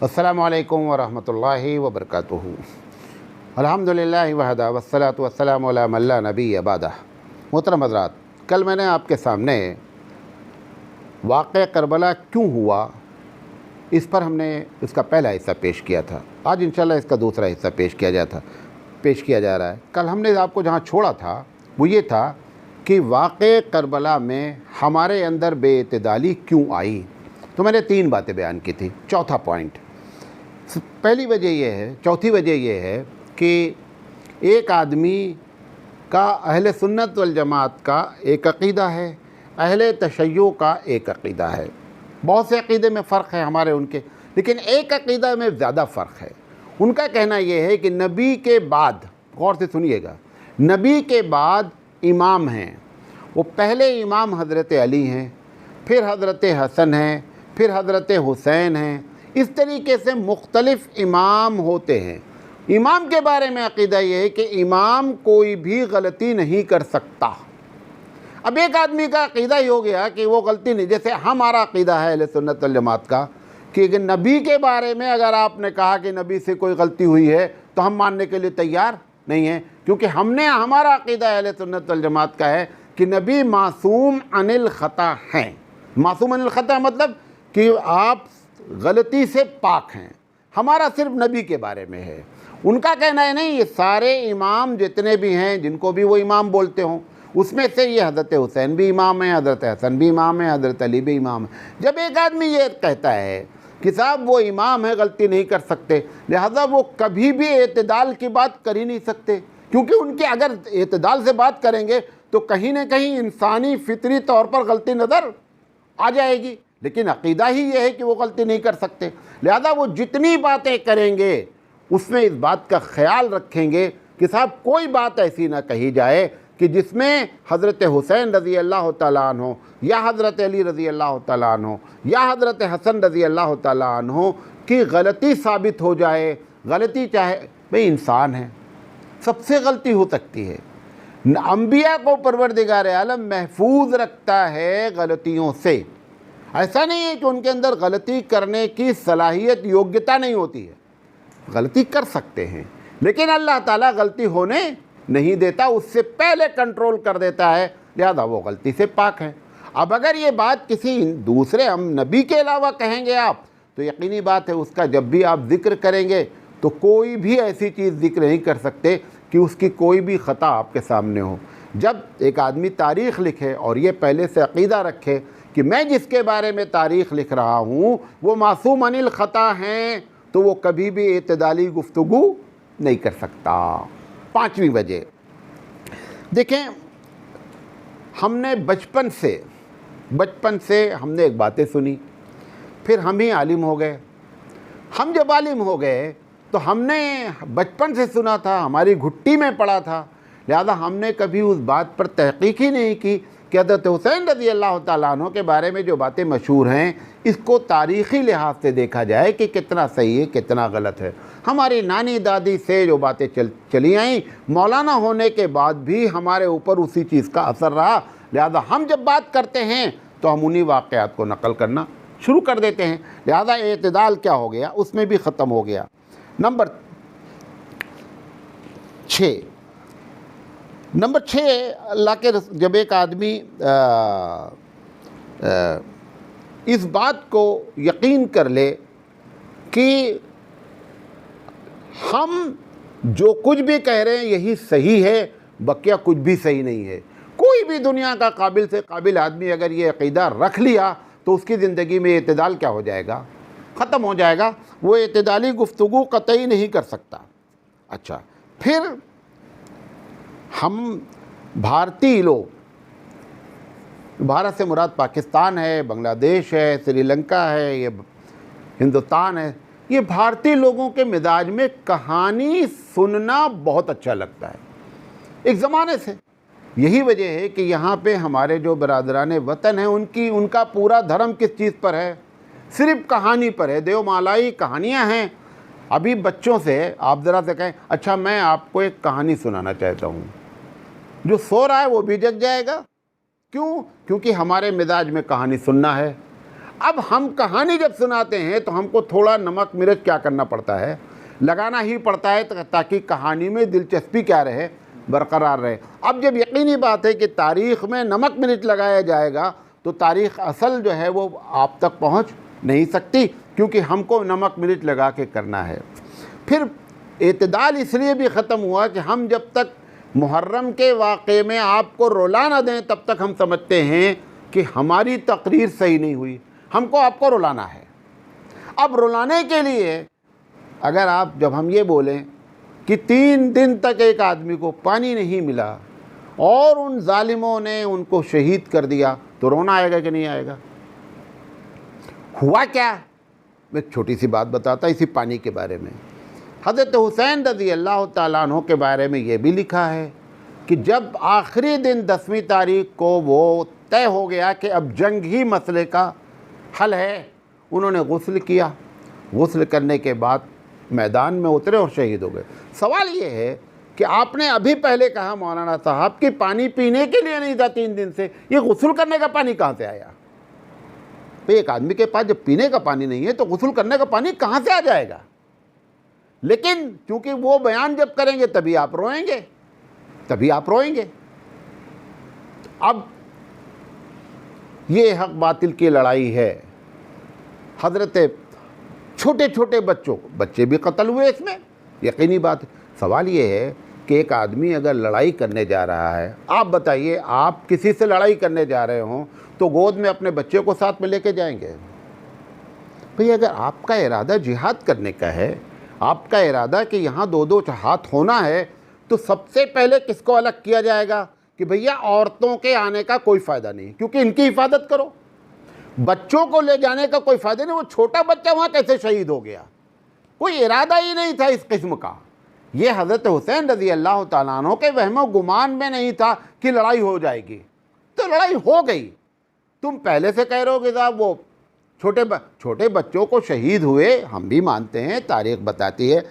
अस्सलामु अलैकुम वरहमतुल्लाहि वबरकातुहू। अल्हम्दुलिल्लाहि वहदा वस्सलातु वस्सलामु अला मन ला नबिय्य बअदह। मोहतरम हज़रात, कल मैंने आपके सामने वाक़या करबला क्यों हुआ, इस पर हमने इसका पहला हिस्सा पेश किया था। आज इंशाल्लाह इसका दूसरा हिस्सा पेश किया जा रहा है। कल हमने आपको जहाँ छोड़ा था वो ये था कि वाक़या करबला में हमारे अंदर बेइत्तेदाली क्यों आई। तो मैंने 3 बातें बयान की थी। चौथी वजह यह है कि एक आदमी का अहले सुन्नत वल जमात का एक अक़ीदा है, अहले तशय्युअ का एक अक़ीदा है। बहुत से अक़ीदे में फ़र्क है हमारे उनके, लेकिन एक अक़ीदा में ज़्यादा फ़र्क है। उनका कहना यह है कि नबी के बाद, गौर से सुनिएगा, नबी के बाद इमाम हैं, वो पहले इमाम हज़रत अली हैं, फिर हज़रत हसन हैं, फिर हज़रत हुसैन हैं। इस तरीके से मुख्तलिफ़ इमाम होते हैं। इमाम के बारे में अक़ीदा यह है कि इमाम कोई भी गलती नहीं कर सकता। अब एक आदमी का अक़ीदा ही हो गया कि वो गलती नहीं, जैसे हमारा अक़ीदा है अहले सुन्नत वल जमात का कि नबी के बारे में अगर आपने कहा कि नबी से कोई गलती हुई है तो हम मानने के लिए तैयार नहीं हैं, क्योंकि हमारा अक़ीदा अहले सुन्नत वल जमात का है कि नबी मासूम अनिल ख़ता हैं। मासूम अनिल ख़ता मतलब कि आप गलती से पाक हैं। हमारा सिर्फ नबी के बारे में है। उनका कहना है नहीं, ये सारे इमाम जितने भी हैं, जिनको भी वो इमाम बोलते हों, उसमें से ये हज़रत हुसैन भी इमाम है, हज़रत हसन भी इमाम है, हज़रत अली भी इमाम है। जब एक आदमी ये कहता है कि साहब वो इमाम है, गलती नहीं कर सकते, लिहाजा वो कभी भी एतदाल की बात कर ही नहीं सकते, क्योंकि उनके अगर एतदाल से बात करेंगे तो कहीं ना कहीं इंसानी फितरी तौर पर गलती नज़र आ जाएगी। लेकिन अक़ीदा ही ये है कि वो गलती नहीं कर सकते, लिहाजा वो जितनी बातें करेंगे उसमें इस बात का ख़याल रखेंगे कि साहब कोई बात ऐसी ना कही जाए कि जिसमें हज़रत हुसैन रज़ी अल्लाह तआला अन्हु या हज़रत अली रज़ी अल्लाह तआला अन्हु या हज़रत हसन रज़ी अल्लाह तआला अन्हु की गलती साबित हो जाए। गलती चाहे भाई इंसान है, सबसे गलती हो सकती है। अंबिया को परवरदिगार आलम महफूज रखता है गलतियों से। ऐसा नहीं है कि उनके अंदर गलती करने की सलाहियत, योग्यता नहीं होती है, गलती कर सकते हैं, लेकिन अल्लाह ताला गलती होने नहीं देता, उससे पहले कंट्रोल कर देता है, लिहाजा वो गलती से पाक है। अब अगर ये बात किसी दूसरे हम नबी के अलावा कहेंगे आप, तो यकीनी बात है उसका जब भी आप ज़िक्र करेंगे तो कोई भी ऐसी चीज़ ज़िक्र नहीं कर सकते कि उसकी कोई भी ख़ता आपके सामने हो। जब एक आदमी तारीख़ लिखे और ये पहले से अक़ीदा रखे कि मैं जिसके बारे में तारीख़ लिख रहा हूँ वो मासूम अनिल ख़ता हैं, तो वो कभी भी एतदाली गुफ्तगू नहीं कर सकता। 5वीं वजह देखें, हमने बचपन से हमने एक बातें सुनी, फिर हम ही आलिम हो गए। हम जब आलिम हो गए तो हमने बचपन से सुना था, हमारी घुट्टी में पड़ा था, लिहाजा हमने कभी उस बात पर तहक़ीक़ ही नहीं की कि हज़रत हुसैन रज़ी अल्लाह तआला अन्हु के बारे में जो बातें मशहूर हैं, इसको तारीख़ी लिहाज से देखा जाए कि कितना सही है, कितना गलत है। हमारी नानी दादी से जो बातें चली आईं, मौलाना होने के बाद भी हमारे ऊपर उसी चीज़ का असर रहा, लिहाजा हम जब बात करते हैं तो हम उन्हीं वाक़यात को नकल करना शुरू कर देते हैं। लिहाजा एतदाल क्या हो गया, उसमें भी ख़त्म हो गया। नंबर 6, अल्लाह के जब एक आदमी इस बात को यकीन कर ले कि हम जो कुछ भी कह रहे हैं यही सही है, बकिया कुछ भी सही नहीं है। कोई भी दुनिया का काबिल से काबिल आदमी अगर ये अक़ीदा रख लिया तो उसकी ज़िंदगी में एतदाल क्या हो जाएगा, ख़त्म हो जाएगा। वो एतदाली गुफ्तगू कतई नहीं कर सकता। अच्छा, फिर हम भारतीय लोग, भारत से मुराद पाकिस्तान है, बांग्लादेश है, श्रीलंका है, ये हिंदुस्तान है, ये भारतीय लोगों के मिजाज में कहानी सुनना बहुत अच्छा लगता है एक ज़माने से। यही वजह है कि यहाँ पे हमारे जो बरादरान वतन हैं उनका पूरा धर्म किस चीज़ पर है, सिर्फ कहानी पर है। देवमालाई कहानियाँ हैं। अभी बच्चों से आप ज़रा से कहें, अच्छा मैं आपको एक कहानी सुनाना चाहता हूँ, जो सो रहा है वो भी जग जाएगा। क्यों? क्योंकि हमारे मिजाज में कहानी सुनना है। अब हम कहानी जब सुनाते हैं तो हमको थोड़ा नमक मिर्च क्या करना पड़ता है, लगाना ही पड़ता है ताकि कहानी में दिलचस्पी क्या रहे, बरकरार रहे। अब जब यकीनी बात है कि तारीख़ में नमक मिर्च लगाया जाएगा तो तारीख़ असल जो है वो आप तक पहुंच नहीं सकती, क्योंकि हमको नमक मिर्च लगा के करना है। फिर एतदाल इसलिए भी ख़त्म हुआ कि हम जब तक मुहर्रम के वाक़े में आपको रुला ना दें तब तक हम समझते हैं कि हमारी तकरीर सही नहीं हुई, हमको आपको रुलाना है। अब रुलाने के लिए अगर आप, जब हम ये बोलें कि 3 दिन तक एक आदमी को पानी नहीं मिला और उन जालिमों ने उनको शहीद कर दिया, तो रोना आएगा कि नहीं आएगा? हुआ क्या, मैं एक छोटी सी बात बताता इसी पानी के बारे में। हज़रत हुसैन रज़ी अल्लाह ताला अन्हु के बारे में ये भी लिखा है कि जब आखिरी दिन 10वीं तारीख को वो तय हो गया कि अब जंग ही मसले का हल है, उन्होंने गुस्ल किया। गुस्ल करने के बाद मैदान में उतरे और शहीद हो गए। सवाल ये है कि आपने अभी पहले कहा मौलाना साहब कि पानी पीने के लिए नहीं था 3 दिन से, ये गुस्ल करने का पानी कहाँ से आया? तो एक आदमी के पास जब पीने का पानी नहीं है तो गुस्ल करने का पानी कहाँ से आ जाएगा? लेकिन क्योंकि वो बयान जब करेंगे तभी आप रोएंगे, तभी आप रोएंगे। अब ये हक बातिल की लड़ाई है। हज़रत छोटे छोटे बच्चे भी कत्ल हुए इसमें, यकीनी बात। सवाल ये है कि एक आदमी अगर लड़ाई करने जा रहा है, आप बताइए, आप किसी से लड़ाई करने जा रहे हों तो गोद में अपने बच्चे को साथ में लेके जाएंगे? भाई अगर आपका इरादा जिहाद करने का है, आपका इरादा कि यहाँ 2-2 हाथ होना है, तो सबसे पहले किसको अलग किया जाएगा कि भैया औरतों के आने का कोई फ़ायदा नहीं, क्योंकि इनकी हिफाजत करो। बच्चों को ले जाने का कोई फ़ायदा नहीं, वो छोटा बच्चा वहाँ कैसे शहीद हो गया? कोई इरादा ही नहीं था इस किस्म का। ये हज़रत हुसैन रज़ी अल्लाह ताला अन्हु के वहमो गुमान में नहीं था कि लड़ाई हो जाएगी, तो लड़ाई हो गई। तुम पहले से कह रहे हो कि साहब वो छोटे बच्चों को शहीद हुए, हम भी मानते हैं, तारीख़ बताती है,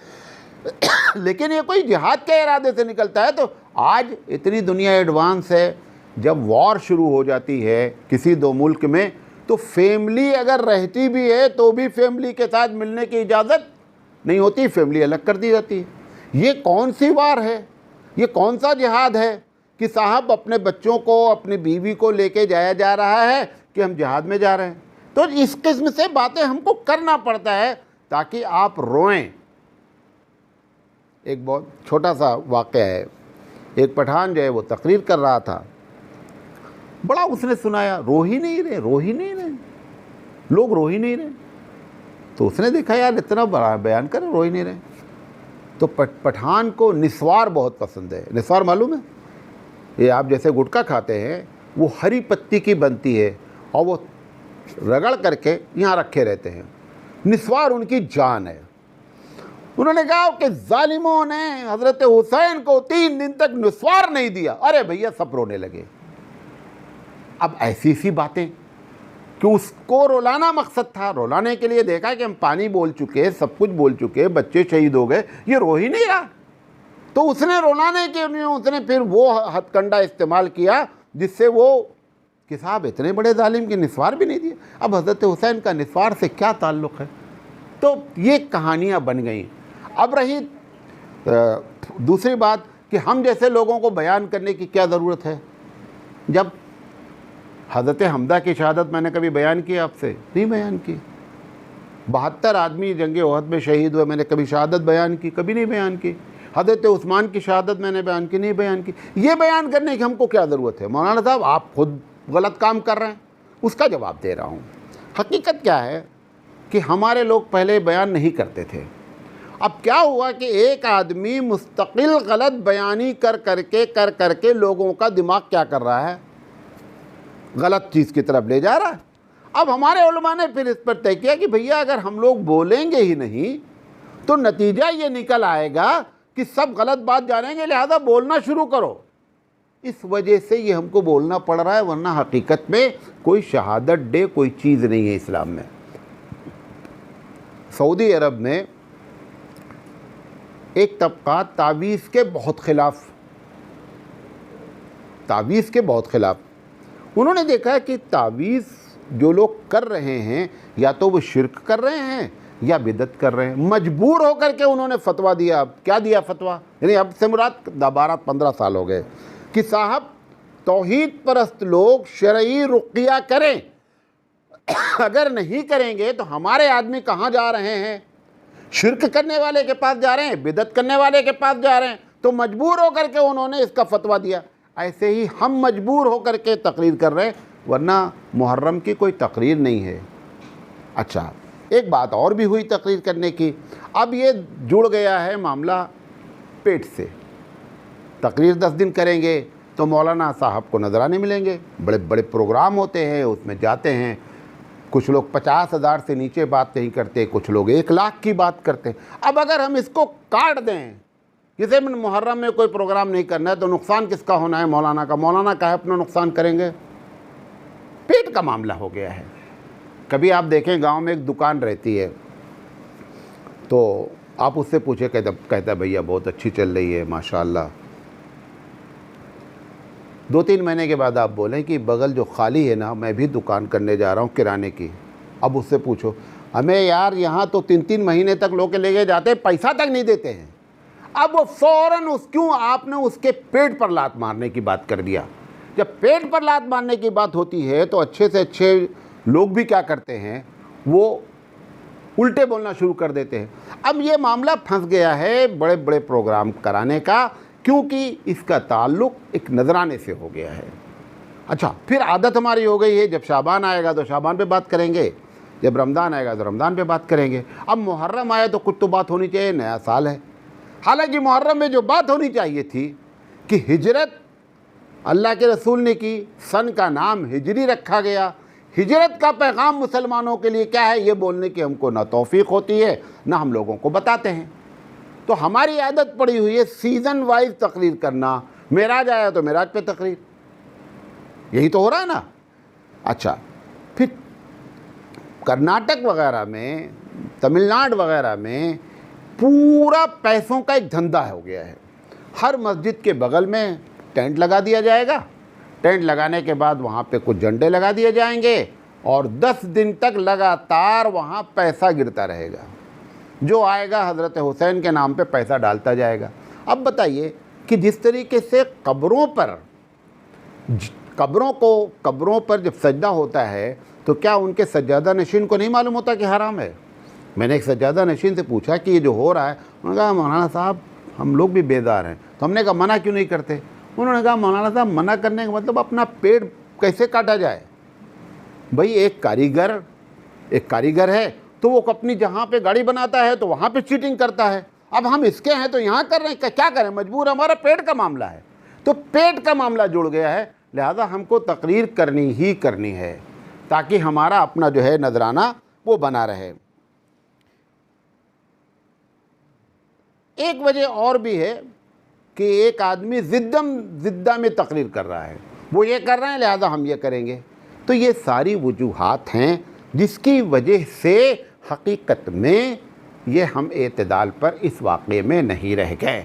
लेकिन ये कोई जिहाद के इरादे से निकलता है? तो आज इतनी दुनिया एडवांस है, जब वॉर शुरू हो जाती है किसी 2 मुल्क में, तो फैमिली अगर रहती भी है तो भी फैमिली के साथ मिलने की इजाज़त नहीं होती, फैमिली अलग कर दी जाती है। ये कौन सी वार है, ये कौन सा जिहाद है कि साहब अपने बच्चों को, अपनी बीवी को लेके जाया जा रहा है कि हम जिहाद में जा रहे हैं? तो इस किस्म से बातें हमको करना पड़ता है ताकि आप रोएं। एक बहुत छोटा सा वाक़या है, एक पठान जो है वो तकरीर कर रहा था, बड़ा उसने सुनाया, रो ही नहीं रहे, लोग रो ही नहीं रहे। तो उसने देखा यार इतना बड़ा बयान कर, रो ही नहीं रहे। तो पठान को निस्वार बहुत पसंद है। निस्वार मालूम है? ये आप जैसे गुटखा खाते हैं, वो हरी पत्ती की बनती है और वो रगड़ करके यहाँ रखे रहते हैं। निस्वार उनकी जान है। उन्होंने कहा कि जालिमों ने हज़रत हुसैन को 3 दिन तक निस्वार नहीं दिया। अरे भैया सब रोने लगे। अब ऐसी सी बातें कि उसको रुलाना मकसद था, रुलाने के लिए देखा कि हम पानी बोल चुके, सब कुछ बोल चुके, बच्चे शहीद हो गए, ये रो ही नहीं रहा। तो उसने रुलाने के लिए उसने फिर वो हथकंडा इस्तेमाल किया जिससे वो कि साहब इतने बड़े जालिम की निस्वार भी नहीं दिए। अब हज़रत हुसैन का निस्वार से क्या ताल्लुक़ है? तो ये कहानियाँ बन गई। अब रही दूसरी बात कि हम जैसे लोगों को बयान करने की क्या ज़रूरत है? जब हज़रत हमदा की शहादत मैंने कभी बयान की आपसे? नहीं बयान की। 72 आदमी जंग ओहद में शहीद हुए, मैंने कभी शहादत बयान की? कभी नहीं बयान की। हज़रत उस्मान की शहादत मैंने बयान की? नहीं बयान की। ये बयान करने की हमको क्या ज़रूरत है? मौलाना साहब आप खुद गलत काम कर रहे हैं, उसका जवाब दे रहा हूँ। हकीकत क्या है कि हमारे लोग पहले बयान नहीं करते थे। अब क्या हुआ कि एक आदमी मुस्तकिल गलत बयानी कर करके लोगों का दिमाग क्या कर रहा है? गलत चीज़ की तरफ ले जा रहा है। अब हमारे उलमा ने फिर इस पर तय किया कि भैया अगर हम लोग बोलेंगे ही नहीं तो नतीजा ये निकल आएगा कि सब गलत बात जानेंगे, लिहाजा बोलना शुरू करो। इस वजह से ये हमको बोलना पड़ रहा है, वरना हकीकत में कोई शहादत डे कोई चीज़ नहीं है इस्लाम में। सऊदी अरब में एक तबका तावीज़ के बहुत ख़िलाफ़, उन्होंने देखा कि तावीज़ जो लोग कर रहे हैं या तो वो शिर्क कर रहे हैं या बिदत कर रहे हैं। मजबूर होकर के उन्होंने फतवा दिया। अब क्या दिया फतवा, यानी अब से मुराद 12-15 साल हो गए कि साहब तौहीद परस्त लोग शरई रुक़िया करें, अगर नहीं करेंगे तो हमारे आदमी कहाँ जा रहे हैं, शिर्क करने वाले के पास जा रहे हैं, बिदत करने वाले के पास जा रहे हैं। तो मजबूर होकर के उन्होंने इसका फतवा दिया। ऐसे ही हम मजबूर होकर के तकरीर कर रहे हैं, वरना मुहर्रम की कोई तकरीर नहीं है। अच्छा, एक बात और भी हुई तकरीर करने की। अब ये जुड़ गया है मामला पेट से। तकरीर 10 दिन करेंगे तो मौलाना साहब को नजराने मिलेंगे, बड़े बड़े प्रोग्राम होते हैं, उसमें जाते हैं। कुछ लोग 50,000 से नीचे बात नहीं करते, कुछ लोग 1 लाख की बात करते हैं। अब अगर हम इसको काट दें, जैसे मुहर्रम में कोई प्रोग्राम नहीं करना है तो नुकसान किसका होना है, मौलाना का। मौलाना का है अपना नुकसान करेंगे। पेट का मामला हो गया है। कभी आप देखें गांव में एक दुकान रहती है तो आप उससे पूछे, कहता भैया बहुत अच्छी चल रही है माशाअल्लाह। 2-3 महीने के बाद आप बोलें कि बगल जो खाली है ना, मैं भी दुकान करने जा रहा हूँ किराने की। अब उससे पूछो, हमें यार यहाँ तो 3-3 महीने तक लोग लेके जाते हैं, पैसा तक नहीं देते हैं। अब वो फ़ौरन क्यों आपने उसके पेट पर लात मारने की बात कर दिया। जब पेट पर लात मारने की बात होती है तो अच्छे से अच्छे लोग भी क्या करते हैं, वो उल्टे बोलना शुरू कर देते हैं। अब ये मामला फंस गया है बड़े बड़े प्रोग्राम कराने का, क्योंकि इसका ताल्लुक़ एक नजराने से हो गया है। अच्छा, फिर आदत हमारी हो गई है, जब शाबान आएगा तो शाबान पे बात करेंगे, जब रमज़ान आएगा तो रमज़ान पे बात करेंगे। अब मुहर्रम आया तो कुछ तो बात होनी चाहिए, नया साल है। हालांकि मुहर्रम में जो बात होनी चाहिए थी कि हिजरत अल्लाह के रसूल ने की, सन का नाम हिजरी रखा गया, हिजरत का पैगाम मुसलमानों के लिए क्या है, ये बोलने की हमको ना तौफीक होती है ना हम लोगों को बताते हैं। तो हमारी आदत पड़ी हुई है सीज़न वाइज तकरीर करना। मेराज आया तो मेराज पे तकरीर, यही तो हो रहा है ना। अच्छा, फिर कर्नाटक वगैरह में, तमिलनाडु वगैरह में पूरा पैसों का एक धंधा हो गया है। हर मस्जिद के बगल में टेंट लगा दिया जाएगा, टेंट लगाने के बाद वहाँ पे कुछ झंडे लगा दिए जाएंगे और 10 दिन तक लगातार वहाँ पैसा गिरता रहेगा। जो आएगा हज़रत हुसैन के नाम पे पैसा डालता जाएगा। अब बताइए कि जिस तरीके से कब्रों पर जब सजदा होता है तो क्या उनके सज्जादा नशीन को नहीं मालूम होता कि हराम है। मैंने एक सज्जादा नशीन से पूछा कि ये जो हो रहा है, उन्होंने कहा मौलाना साहब हम लोग भी बेदार हैं। तो हमने कहा मना क्यों नहीं करते। उन्होंने कहा मौलाना साहब मना करने का मतलब अपना पेट कैसे काटा जाए। भाई एक कारीगर है तो वो अपनी जहाँ पे गाड़ी बनाता है तो वहाँ पे चीटिंग करता है। अब हम इसके हैं तो यहाँ कर रहे हैं, क्या करें, मजबूर। हमारा पेट का मामला है, तो पेट का मामला जुड़ गया है, लिहाजा हमको तकरीर करनी ही करनी है ताकि हमारा अपना जो है नजराना वो बना रहे। एक वजह और भी है कि एक आदमी ज़िद्दा में तकरीर कर रहा है, वो ये कर रहे हैं लिहाजा हम ये करेंगे। तो ये सारी वजूहात हैं जिसकी वजह से हकीकत में ये हम एतदाल पर इस वाक़े में नहीं रह गए।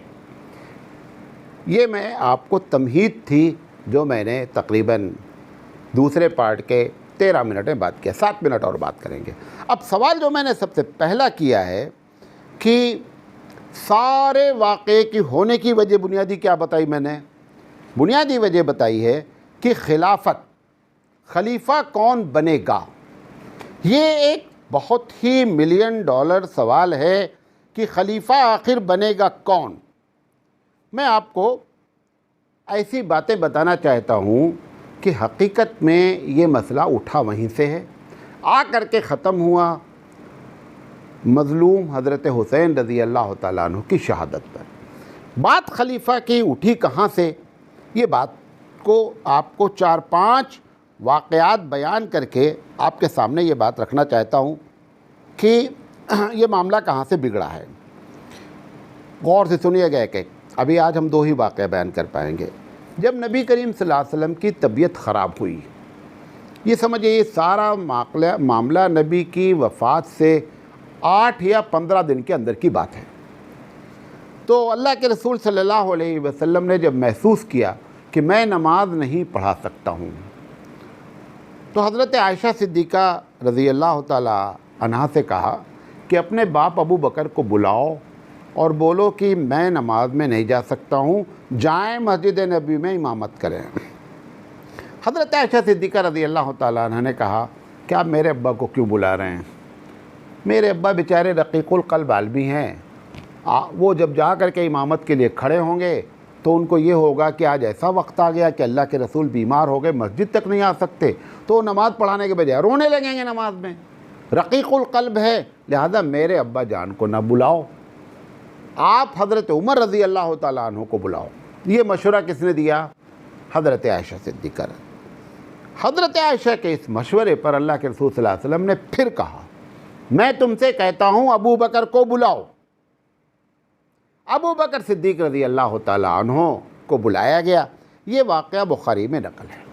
ये मैं आपको तमहीद थी जो मैंने तकरीबन दूसरे पार्ट के 13 मिनट में बात किया। 7 मिनट और बात करेंगे। अब सवाल जो मैंने सबसे पहला किया है कि सारे वाक़े की होने की वजह बुनियादी क्या बताई मैंने, बुनियादी वजह बताई है कि खलीफा कौन बनेगा। ये एक बहुत ही $1 मिलियन सवाल है कि खलीफा आखिर बनेगा कौन। मैं आपको ऐसी बातें बताना चाहता हूँ कि हकीकत में ये मसला उठा वहीं से है, आ करके ख़त्म हुआ मज़लूम हज़रत हुसैन रज़ी अल्लाह तआला अन्हु की शहादत पर। बात खलीफा की उठी कहाँ से, ये बात को आपको 4-5 वाक़यात बयान करके आपके सामने ये बात रखना चाहता हूँ कि ये मामला कहाँ से बिगड़ा है। गौर से सुनिएगा एक। अभी आज हम 2 ही वाक़या बयान कर पाएंगे। जब नबी करीम सल्लल्लाहु अलैहि वसल्लम की तबीयत ख़राब हुई, ये समझिए ये सारा मामला नबी की वफ़ात से 8 या 15 दिन के अंदर की बात है। तो अल्लाह के रसूल सल्लल्लाहु अलैहि वसल्लम ने जब महसूस किया कि मैं नमाज नहीं पढ़ा सकता हूँ, तो हज़रत आयशा सिद्दीक़ा रज़ी अल्लाह ताला अन्हा से कहा कि अपने बाप अबू बकर को बुलाओ और बोलो कि मैं नमाज में नहीं जा सकता हूँ, जाएँ मस्जिद नबी में इमामत करें। हज़रत आयशा सिद्दीक़ा रज़ी अल्लाह ताला अन्हा ने कहा कि आप मेरे अब्बा को क्यों बुला रहे हैं? मेरे अब्बा बेचारे रक़ीक़ुल क़ल्ब आदमी हैं, वो जब जा कर के इमामत के लिए खड़े होंगे तो उनको ये होगा कि आज ऐसा वक्त आ गया कि अल्लाह के रसूल बीमार हो गए, मस्जिद तक नहीं आ सकते, तो नमाज़ पढ़ाने के बजाय रोने लगेंगे नमाज में। रक़ीक़ुल क़ल्ब है, लिहाजा मेरे अब्बा जान को ना बुलाओ, आप हज़रत उमर रज़ी अल्लाह ताला अन्हु को बुलाओ। ये मशवरा किसने दिया? हज़रत आयशा सिद्दीक़ा। हज़रत आयशा के इस मशवरे पर अल्लाह के रसूल सल्लल्लाहु अलैहि वसल्लम ने फिर कहा, मैं तुमसे कहता हूँ अबू बकर को बुलाओ। अबू बकर सिद्दीक़ रज़ी अल्लाह ताला अन्हु को बुलाया गया। ये वाक़या बुखारी में नकल है।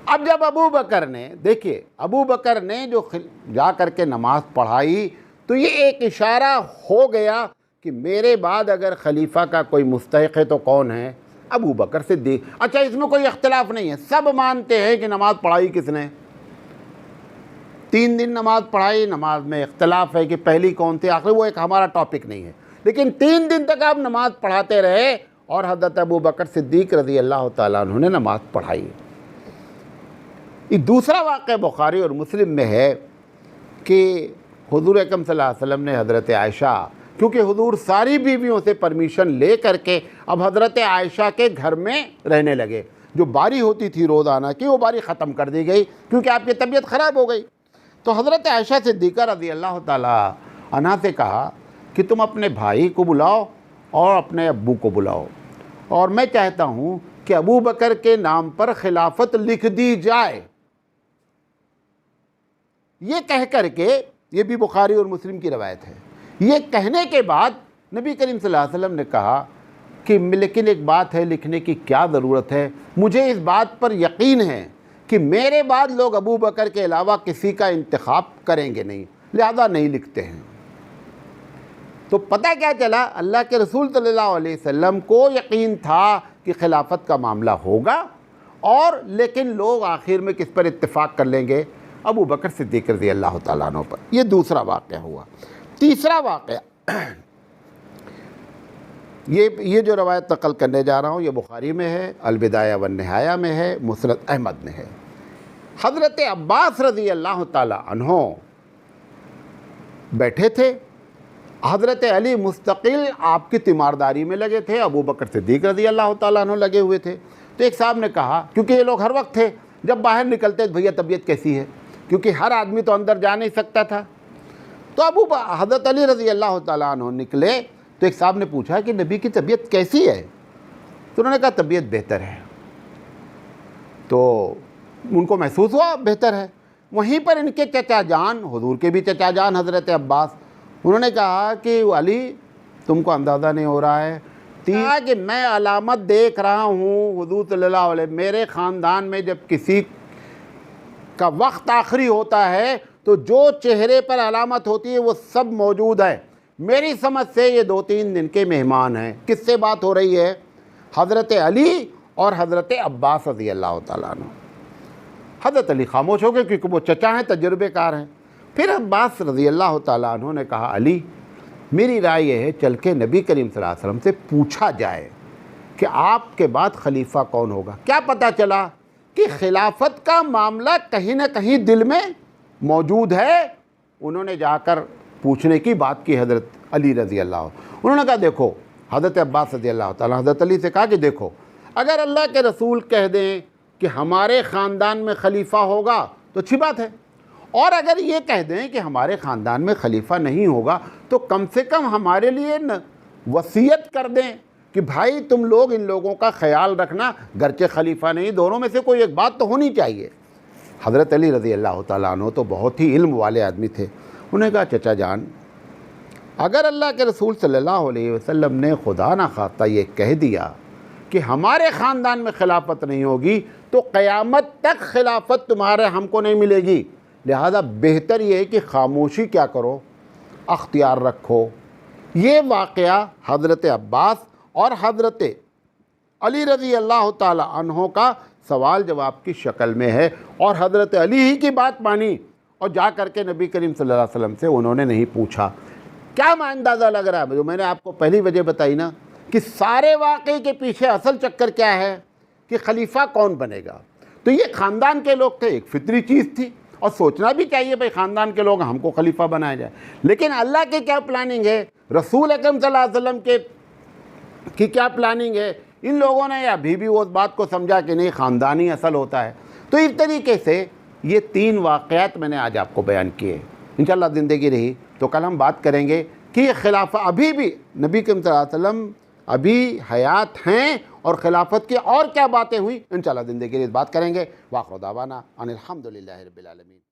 अब जब अबू बकर ने, देखिए अबू बकर ने जो जा कर के नमाज़ पढ़ाई, तो ये एक इशारा हो गया कि मेरे बाद अगर खलीफा का कोई मुस्तहिक़ है तो कौन है? अबू बकर सिद्दीक़। अच्छा, इसमें कोई इख्तिलाफ़ नहीं है, सब मानते हैं कि नमाज़ पढ़ाई किसने? 3 दिन नमाज़ पढ़ाई, नमाज में इख्तिलाफ़ है कि पहली कौन थी, आखिर वो एक हमारा टॉपिक नहीं है, लेकिन 3 दिन तक आप नमाज़ पढ़ाते रहे और हज़रत अबू बकर सिद्दीक़ रज़ी अल्लाह ताला अन्हु ने नमाज़ पढ़ाई। ये दूसरा वाक़या बुखारी और मुस्लिम में है कि हुज़ूर अकरम सल्लल्लाहु अलैहि वसल्लम ने हज़रत आयशा, क्योंकि हुज़ूर सारी बीवियों से परमिशन ले करके अब हज़रत आयशा के घर में रहने लगे। जो बारी होती थी रोज़ाना की, वो बारी ख़त्म कर दी गई क्योंकि आपकी तबीयत ख़राब हो गई। तो हज़रत आयशा सिद्दीक़ा रज़ी अल्लाह ताला अन्हा से कहा कि तुम अपने भाई को बुलाओ और अपने अब्बू को बुलाओ, और मैं चाहता हूँ कि अबू बकर के नाम पर खिलाफत लिख दी जाए। ये कह करके, ये भी बुखारी और मुस्लिम की रवायत है, ये कहने के बाद नबी करीम सल्लल्लाहु अलैहि वसल्लम ने कहा कि लेकिन एक बात है, लिखने की क्या ज़रूरत है? मुझे इस बात पर यकीन है कि मेरे बाद लोग अबू बकर के अलावा किसी का इंतखाब करेंगे नहीं, लिहाजा नहीं लिखते हैं। तो पता क्या चला, अल्लाह के रसूल सल्लल्लाहु अलैहि वसल्लम को यकीन था कि खिलाफत का मामला होगा, और लेकिन लोग आखिर में किस पर इत्तेफाक कर लेंगे? अबू बकर सिद्दीक़ रज़ी अल्लाह ताला अन्हु पर। यह दूसरा वाक़या हुआ। तीसरा वाक़या, ये जो रवायत नक़ल करने जा रहा हूँ, ये बुखारी में है, अल-बिदाया व निहाया में है, मुस्नद अहमद में है। हज़रत अब्बास रज़ी अल्लाह ताला अन्हु बैठे थे, हज़रत अली मुस्तकिल आपकी तीमारदारी में लगे थे, अबू बकर सिद्दीक़ रज़ी अल्लाह ताला अन्हु लगे हुए थे। तो एक साहब ने कहा, क्योंकि ये लोग हर वक्त थे, जब बाहर निकलते भैया तबीयत कैसी है, क्योंकि हर आदमी तो अंदर जा नहीं सकता था। तो हज़रत अली रज़ी अल्लाह ताला अन्हु निकले, तो एक साहब ने पूछा कि नबी की तबीयत कैसी है? तो उन्होंने कहा तबीयत बेहतर है। तो उनको महसूस हुआ बेहतर है। वहीं पर इनके चचा जान, हुजूर के भी चचा जान हज़रत अब्बास, उन्होंने कहा कि अली तुमको अंदाज़ा नहीं हो रहा है कि मैं अलामत देख रहा हूँ हुजूर सल्लल्लाहु अलैहि, मेरे ख़ानदान में जब किसी का वक्त आखिरी होता है तो जो चेहरे पर अलामत होती है वो सब मौजूद है। मेरी समझ से ये 2-3 दिन के मेहमान हैं। किससे बात हो रही है? हज़रत अली और हज़रत अब्बास रज़ी अल्लाह ताला अन्हु। हज़रत अली खामोश हो गए क्योंकि वो चचा हैं, तजुर्बेकार हैं। फिर अब्बास रज़ी अल्लाह ताला अन्हु ने कहा, अली मेरी राय ये है चल के नबी करीम सल्लल्लाहु अलैहि वसल्लम से पूछा जाए कि आपके बाद खलीफा कौन होगा। क्या पता चला कि खिलाफत का मामला कहीं ना कहीं दिल में मौजूद है। उन्होंने जाकर पूछने की बात की हज़रत अली रज़ी अल्लाह। उन्होंने कहा देखो, हज़रत अब्बास रज़ी अल्लाह ताला हज़रत अली से कहा कि देखो, अगर अल्लाह के रसूल कह दें कि हमारे ख़ानदान में खलीफा होगा तो अच्छी बात है, और अगर ये कह दें कि हमारे ख़ानदान में खलीफा नहीं होगा तो कम से कम हमारे लिए वसीयत कर दें कि भाई तुम लोग इन लोगों का ख्याल रखना, गरचे खलीफा नहीं, दोनों में से कोई एक बात तो होनी चाहिए। हज़रत अली रज़ी अल्लाह ताला अन्हु तो बहुत ही इल्म वाले आदमी थे। उन्होंने कहा चचा जान, अगर अल्लाह के रसूल सल्लल्लाहु अलैहि वसल्लम ने खुदा न खास्ता ये कह दिया कि हमारे ख़ानदान में खिलाफत नहीं होगी तो क़यामत तक खिलाफत तुम्हारे हमको नहीं मिलेगी। लिहाजा बेहतर ये है कि खामोशी क्या करो, अख्तियार रखो। ये वाक़या हज़रत अब्बास और हज़रत अली रज़ी अल्लाह ताला अन्हो का सवाल जवाब की शक्ल में है। और हज़रत अली ही की बात मानी और जा करके नबी करीम सल्लल्लाहु अलैहि वसल्लम से उन्होंने नहीं पूछा। क्या अंदाज़ा लग रहा है, जो मैंने आपको पहली वजह बताई ना, कि सारे वाक़े के पीछे असल चक्कर क्या है कि खलीफा कौन बनेगा। तो ये ख़ानदान के लोग थे, एक फितरी चीज़ थी और सोचना भी चाहिए भाई ख़ानदान के लोग हमको खलीफा बनाया जाए। लेकिन अल्लाह की क्या प्लानिंग है, रसूल अकरम सल्लल्लाहु अलैहि वसल्लम की क्या प्लानिंग है, इन लोगों ने अभी भी उस बात को समझा कि नहीं ख़ानदान ही असल होता है। तो इस तरीके से ये 3 वाक़यात मैंने आज आपको बयान किए। इंशाअल्लाह ज़िंदगी रही तो कल हम बात करेंगे कि ये खिलाफा अभी भी नबी करीम सल्लल्लाहु अलैहि वसल्लम अभी हयात हैं और खिलाफत की और क्या बातें हुई, इंशाअल्लाह ज़िंदगी रही बात करेंगे। वाखिर दावाना अनिल हम्दुलिल्लाहि रब्बिल आलमीन।